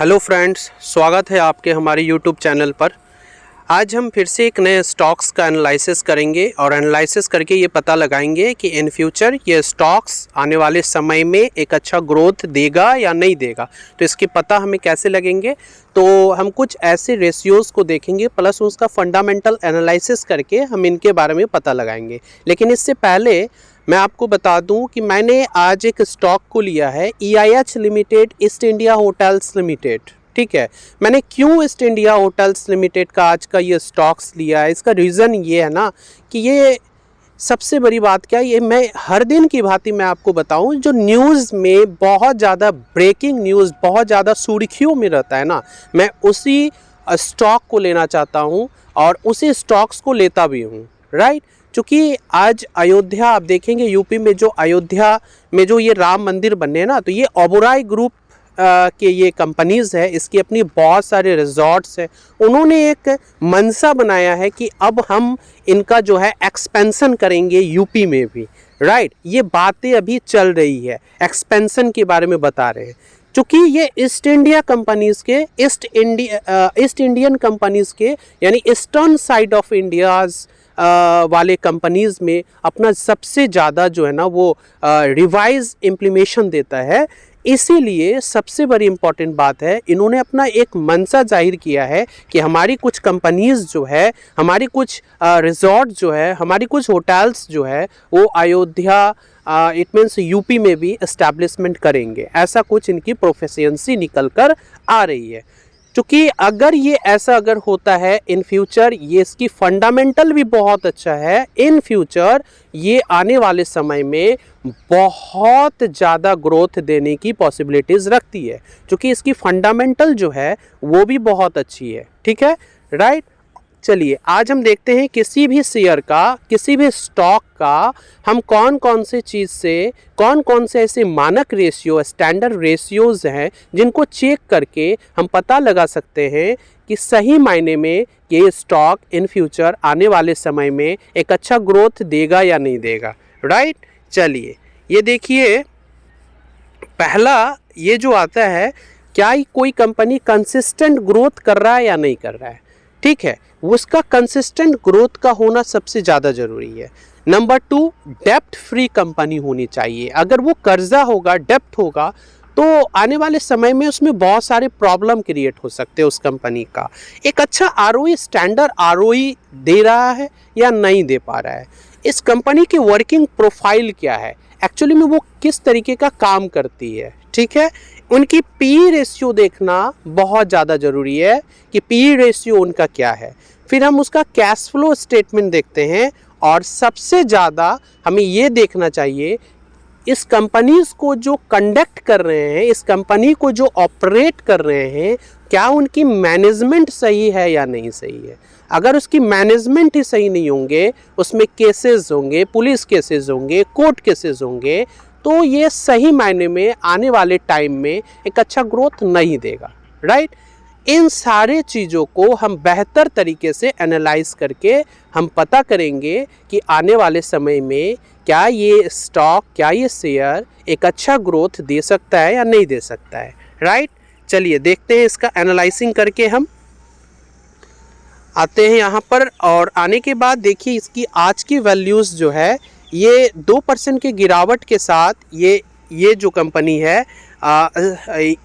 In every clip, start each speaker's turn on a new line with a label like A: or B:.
A: Hello friends, स्वागत है आपके हमारे यूट्यूब चैनल पर। आज हम फिर से एक नए स्टॉक्स का एनालिसिस करेंगे और एनालिसिस करके ये पता लगाएंगे कि इन फ्यूचर ये स्टॉक्स आने वाले समय में एक अच्छा ग्रोथ देगा या नहीं देगा। तो इसकी पता हमें कैसे लगेंगे, तो हम कुछ ऐसे रेशियोज़ को देखेंगे प्लस उसका फंडामेंटल एनालिसिस करके हम इनके बारे में पता लगाएंगे। लेकिन इससे पहले मैं आपको बता दूं कि मैंने आज एक स्टॉक को लिया है EIH limited, east India hotels limited. ठीक है, मैंने क्यों ईस्ट इंडिया होटल्स लिमिटेड का आज का ये स्टॉक्स लिया है, इसका रीज़न ये है ना कि ये सबसे बड़ी बात क्या है, ये मैं हर दिन की भांति मैं आपको बताऊं, जो न्यूज़ में बहुत ज़्यादा ब्रेकिंग न्यूज़ बहुत ज़्यादा सुर्खियों में रहता है ना, मैं उसी स्टॉक को लेना चाहता हूं और उसी स्टॉक्स को लेता भी हूं। राइट, चूँकि आज अयोध्या आप देखेंगे यूपी में, जो अयोध्या में जो ये राम मंदिर बनने ना, तो ये ओबेरॉय ग्रुप के ये कंपनीज़ है, इसकी अपनी बहुत सारे रिजॉर्ट्स हैं। उन्होंने एक मंशा बनाया है कि अब हम इनका जो है एक्सपेंशन करेंगे यूपी में भी। राइट, ये बातें अभी चल रही है, एक्सपेंशन के बारे में बता रहे हैं। चूँकि ये ईस्ट इंडिया कंपनीज़ के ईस्ट इंडियन कंपनीज़ के यानी ईस्टर्न साइड ऑफ इंडियाज़ वाले कंपनीज़ में अपना सबसे ज़्यादा जो है ना वो रिवाइज इम्प्लीमेशन देता है। इसीलिए सबसे बड़ी इम्पॉर्टेंट बात है, इन्होंने अपना एक मंशा जाहिर किया है कि हमारी कुछ कंपनीज़ जो है, हमारी कुछ रिजॉर्ट जो है, हमारी कुछ होटल्स जो है वो अयोध्या इट मीन्स यूपी में भी इस्टेब्लिशमेंट करेंगे। ऐसा कुछ इनकी प्रोफिशिएंसी निकल कर आ रही है। क्योंकि अगर ये ऐसा अगर होता है इन फ्यूचर, ये इसकी फंडामेंटल भी बहुत अच्छा है। इन फ्यूचर ये आने वाले समय में बहुत ज़्यादा ग्रोथ देने की पॉसिबिलिटीज़ रखती है, क्योंकि इसकी फंडामेंटल जो है वो भी बहुत अच्छी है। ठीक है, राइट। चलिए आज हम देखते हैं किसी भी शेयर का, किसी भी स्टॉक का हम कौन कौन से चीज़ से, कौन कौन से ऐसे मानक रेशियो, स्टैंडर्ड रेशियोज़ हैं जिनको चेक करके हम पता लगा सकते हैं कि सही मायने में ये स्टॉक इन फ्यूचर आने वाले समय में एक अच्छा ग्रोथ देगा या नहीं देगा। राइट, चलिए ये देखिए, पहला ये जो आता है, क्या कोई कंपनी कंसिस्टेंट ग्रोथ कर रहा है या नहीं कर रहा है। ठीक है, उसका कंसिस्टेंट ग्रोथ का होना सबसे ज़्यादा ज़रूरी है। नंबर 2, डेप्ट फ्री कंपनी होनी चाहिए। अगर वो कर्जा होगा, डेप्ट होगा, तो आने वाले समय में उसमें बहुत सारे प्रॉब्लम क्रिएट हो सकते हैं उस कंपनी का। एक अच्छा ROE, स्टैंडर्ड ROE दे रहा है या नहीं दे पा रहा है, इस कंपनी की वर्किंग प्रोफाइल क्या है, एक्चुअली में वो किस तरीके का काम करती है। ठीक है, उनकी PE रेशियो देखना बहुत ज़्यादा ज़रूरी है कि PE रेशियो उनका क्या है। फिर हम उसका कैश फ्लो स्टेटमेंट देखते हैं और सबसे ज़्यादा हमें ये देखना चाहिए इस कंपनीज़ को जो कंडक्ट कर रहे हैं, इस कंपनी को जो ऑपरेट कर रहे हैं, क्या उनकी मैनेजमेंट सही है या नहीं सही है। अगर उसकी मैनेजमेंट ही सही नहीं होंगे, उसमें केसेस होंगे, पुलिस केसेस होंगे, कोर्ट केसेस होंगे, तो ये सही मायने में आने वाले टाइम में एक अच्छा ग्रोथ नहीं देगा। राइट, इन सारे चीज़ों को हम बेहतर तरीके से एनालाइज करके हम पता करेंगे कि आने वाले समय में क्या ये स्टॉक, क्या ये शेयर एक अच्छा ग्रोथ दे सकता है या नहीं दे सकता है। राइट, चलिए देखते हैं इसका एनालाइजिंग करके। हम आते हैं यहाँ पर और आने के बाद देखिए इसकी आज की वैल्यूज़ जो है, ये 2% के गिरावट के साथ ये जो कंपनी है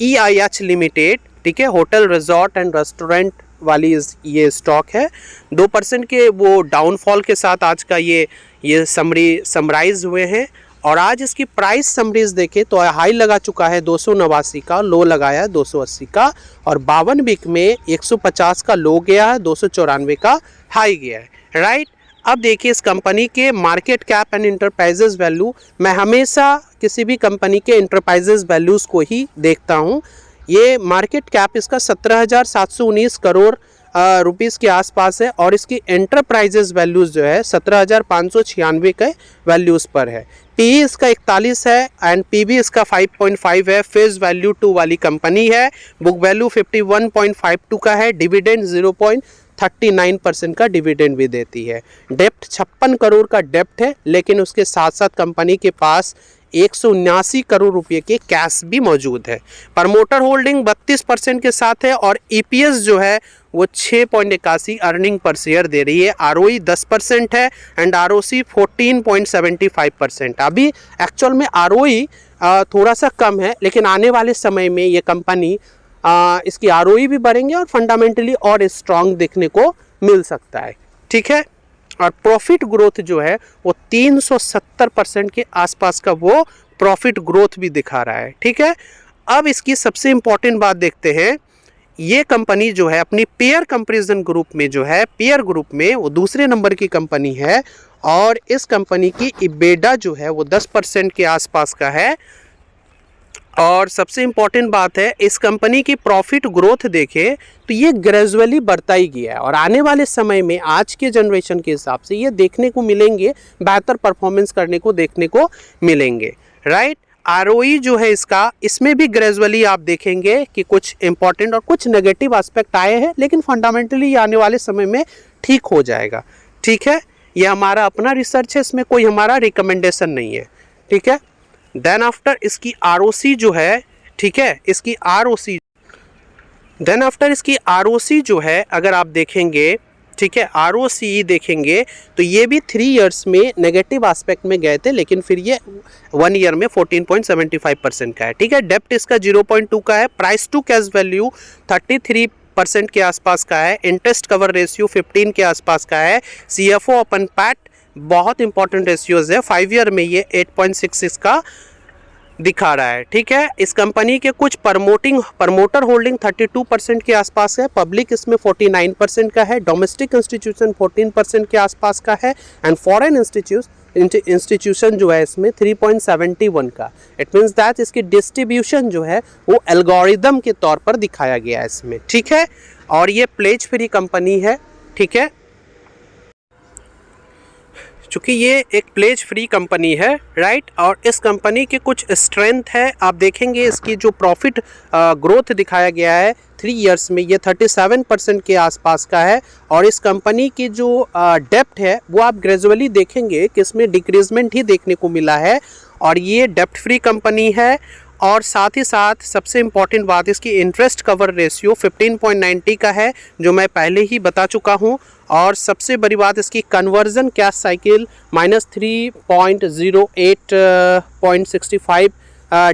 A: EIH लिमिटेड, ठीक है, होटल रिजॉर्ट एंड रेस्टोरेंट वाली ये स्टॉक है, 2% के वो डाउनफॉल के साथ आज का ये समराइज हुए हैं। और आज इसकी प्राइस समरीज देखें तो हाई लगा चुका है 289 का, लो लगाया है 280 का, और 52 वीक में 150 का लो गया है, 294 का हाई गया है। राइट, अब देखिए इस कंपनी के market cap and enterprises value, मैं हमेशा किसी भी कंपनी के इंटरप्राइजेज वैल्यूज़ को ही देखता हूँ। ये मार्केट कैप इसका 17,719 करोड़ रुपीस के आसपास है और इसकी एंटरप्राइजेज वैल्यूज़ जो है 17,596 के वैल्यूज़ पर है। PE इसका 41 है एंड PB इसका 5.5 है। फेस वैल्यू 2 वाली कंपनी है। बुक वैल्यू 51.52 का है। डिविडेंड 39% का डिविडेंड भी देती है। डेप्ट 56 करोड़ का डेप्ट है, लेकिन उसके साथ साथ कंपनी के पास 179 करोड़ रुपए के कैश भी मौजूद है। प्रमोटर होल्डिंग 32% के साथ है और ईपीएस जो है वो 6.81 अर्निंग पर शेयर दे रही है। आरओई 10% है एंड आरओसी 14.75%। अभी एक्चुअल में आरओई थोड़ा सा कम है, लेकिन आने वाले समय में ये कंपनी इसकी आरओई भी बढ़ेंगे और फंडामेंटली और स्ट्रांग देखने को मिल सकता है। ठीक है, और प्रॉफिट ग्रोथ जो है वो 370% के आसपास का वो प्रॉफिट ग्रोथ भी दिखा रहा है। ठीक है, अब इसकी सबसे इंपॉर्टेंट बात देखते हैं। ये कंपनी जो है अपनी पेयर कंपैरिजन ग्रुप में जो है, पेयर ग्रुप में वो दूसरे नंबर की कंपनी है और इस कंपनी की इबेडा जो है वो 10% के आसपास का है। और सबसे इम्पॉर्टेंट बात है, इस कंपनी की प्रॉफिट ग्रोथ देखें तो ये ग्रेजुअली बढ़ता ही गया है और आने वाले समय में आज के जनरेशन के हिसाब से ये देखने को मिलेंगे, बेहतर परफॉर्मेंस करने को देखने को मिलेंगे। राइट, आरओई जो है इसका, इसमें भी ग्रेजुअली आप देखेंगे कि कुछ इंपॉर्टेंट और कुछ नेगेटिव एस्पेक्ट आए हैं, लेकिन फंडामेंटली ये आने वाले समय में ठीक हो जाएगा। ठीक है, ये हमारा अपना रिसर्च है, इसमें कोई हमारा रिकमेंडेशन नहीं है। ठीक है, देन आफ्टर इसकी आरओसी जो है, ठीक है, इसकी आरओसी देन आफ्टर इसकी आरओसी जो है अगर आप देखेंगे, ठीक है, आरओसी देखेंगे तो ये भी 3 इयर्स में नेगेटिव एस्पेक्ट में गए थे, लेकिन फिर ये 1 ईयर में 14.75% का है। ठीक है, डेप्ट इसका 0.2 का है, प्राइस टू कैश वैल्यू 33% के आसपास का है, इंटरेस्ट कवर रेशियो 15 के आसपास का है, सीएफओ अपन पैट बहुत इंपॉर्टेंट रेशियोज है, 5 ईयर में ये 8.66 का दिखा रहा है। ठीक है, इस कंपनी के कुछ प्रमोटर होल्डिंग 32% के आसपास है, पब्लिक इसमें 49% का है, डोमेस्टिक इंस्टीट्यूशन 14% के आसपास का है एंड फॉरेन इंस्टीट्यूशन जो है इसमें 3.71 का। इट मीन्स दैट इसकी डिस्ट्रीब्यूशन जो है वो एल्गोरिदम के तौर पर दिखाया गया है इसमें। ठीक है, और ये प्लेज फ्री कंपनी है। ठीक है, चूँकि ये एक प्लेज फ्री कंपनी है, राइट, और इस कंपनी के कुछ स्ट्रेंथ है। आप देखेंगे इसकी जो प्रॉफिट ग्रोथ दिखाया गया है 3 इयर्स में, ये 37% के आसपास का है और इस कंपनी की जो डेप्ट है वो आप ग्रेजुअली देखेंगे कि इसमें डिक्रीजमेंट ही देखने को मिला है और ये डेप्ट फ्री कंपनी है। और साथ ही साथ सबसे इम्पॉर्टेंट बात, इसकी इंटरेस्ट कवर रेशियो 15.90 का है, जो मैं पहले ही बता चुका हूँ। और सबसे बड़ी बात, इसकी कन्वर्जन कैश साइकिल -3.08.65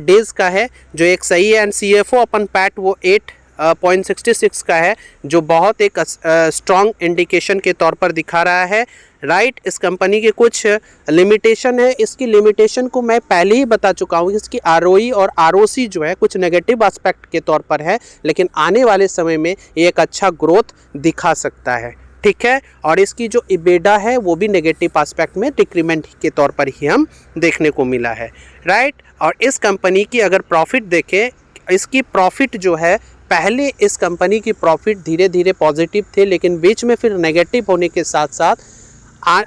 A: डेज़ का है, जो एक सही है एंड सीएफओ अपन पैट वो 8.66 का है, जो बहुत एक स्ट्रॉन्ग इंडिकेशन के तौर पर दिखा रहा है। राइट, इस कंपनी के कुछ लिमिटेशन है, इसकी लिमिटेशन को मैं पहले ही बता चुका हूँ। इसकी आरओई और आरओसी जो है कुछ नेगेटिव एस्पेक्ट के तौर पर है, लेकिन आने वाले समय में ये एक अच्छा ग्रोथ दिखा सकता है। ठीक है, और इसकी जो इबेडा है वो भी नेगेटिव एस्पेक्ट में डिक्रीमेंट के तौर पर ही हम देखने को मिला है। राइट, और इस कंपनी की अगर प्रॉफिट देखें, इसकी प्रॉफिट जो है, पहले इस कंपनी की प्रॉफिट धीरे धीरे पॉजिटिव थे, लेकिन बीच में फिर नेगेटिव होने के साथ साथ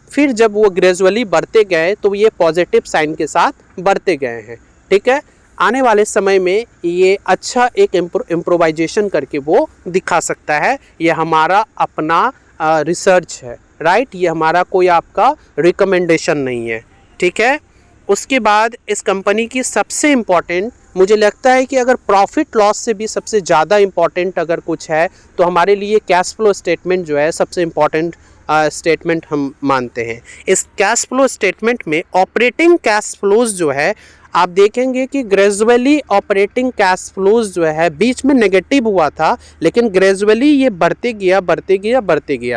A: फिर जब वो ग्रेजुअली बढ़ते गए तो ये पॉजिटिव साइन के साथ बढ़ते गए हैं। ठीक है, आने वाले समय में ये अच्छा एक इम्प्रोवाइजेशन करके वो दिखा सकता है। ये हमारा अपना रिसर्च है। राइट, ये हमारा कोई आपका रिकमेंडेशन नहीं है। ठीक है, उसके बाद इस कंपनी की सबसे इम्पॉर्टेंट, मुझे लगता है कि अगर प्रॉफिट लॉस से भी सबसे ज़्यादा इम्पॉर्टेंट अगर कुछ है तो हमारे लिए कैश फ्लो स्टेटमेंट जो है सबसे इम्पॉर्टेंट स्टेटमेंट हम मानते हैं। इस कैश फ्लो स्टेटमेंट में ऑपरेटिंग कैश फ्लोज जो है, आप देखेंगे कि ग्रेजुअली ऑपरेटिंग कैश फ्लोज जो है बीच में नेगेटिव हुआ था, लेकिन ग्रेजुअली ये बढ़ते गया।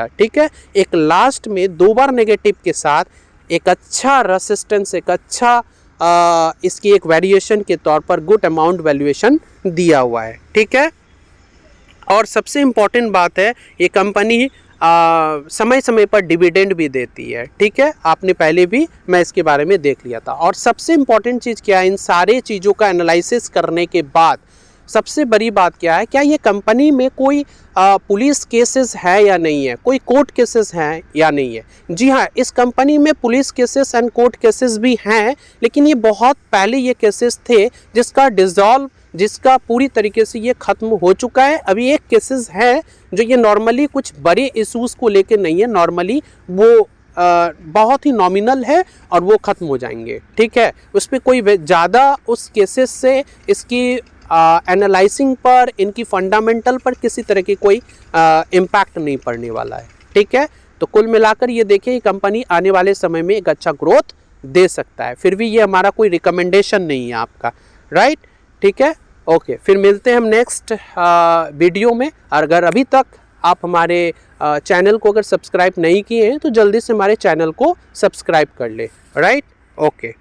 A: ठीक है, एक लास्ट में 2 बार नेगेटिव के साथ एक अच्छा रेसिस्टेंस, एक अच्छा इसकी एक वेरिएशन के तौर पर गुड अमाउंट वैल्यूएशन दिया हुआ है। ठीक है, और सबसे इम्पॉर्टेंट बात है, ये कंपनी समय समय पर डिविडेंड भी देती है। ठीक है, आपने पहले भी मैं इसके बारे में देख लिया था। और सबसे इम्पॉर्टेंट चीज़ क्या है, इन सारे चीज़ों का एनालिसिस करने के बाद सबसे बड़ी बात क्या है, क्या ये कंपनी में कोई पुलिस केसेस है या नहीं है, कोई कोर्ट केसेस हैं या नहीं है। जी हाँ, इस कंपनी में police cases and court cases भी हैं, लेकिन ये बहुत पहले ये केसेस थे जिसका डिसॉल्व जिसका पूरी तरीके से ये ख़त्म हो चुका है। अभी एक केसेस है जो ये नॉर्मली कुछ बड़े इश्यूज़ को लेकर नहीं है, नॉर्मली वो बहुत ही नॉमिनल है और वो ख़त्म हो जाएंगे, ठीक है। उस पर कोई ज़्यादा उस केसेस से इसकी एनालाइसिंग पर, इनकी फंडामेंटल पर किसी तरह की कोई इम्पैक्ट नहीं पड़ने वाला है, ठीक है। तो कुल मिलाकर ये देखिए कंपनी आने वाले समय में एक अच्छा ग्रोथ दे सकता है। फिर भी ये हमारा कोई रिकमेंडेशन नहीं है आपका, राइट, ठीक है। ओके, फिर मिलते हैं हम नेक्स्ट वीडियो में। और अगर अभी तक आप हमारे चैनल को अगर सब्सक्राइब नहीं किए हैं तो जल्दी से हमारे चैनल को सब्सक्राइब कर ले, राइट। ओके।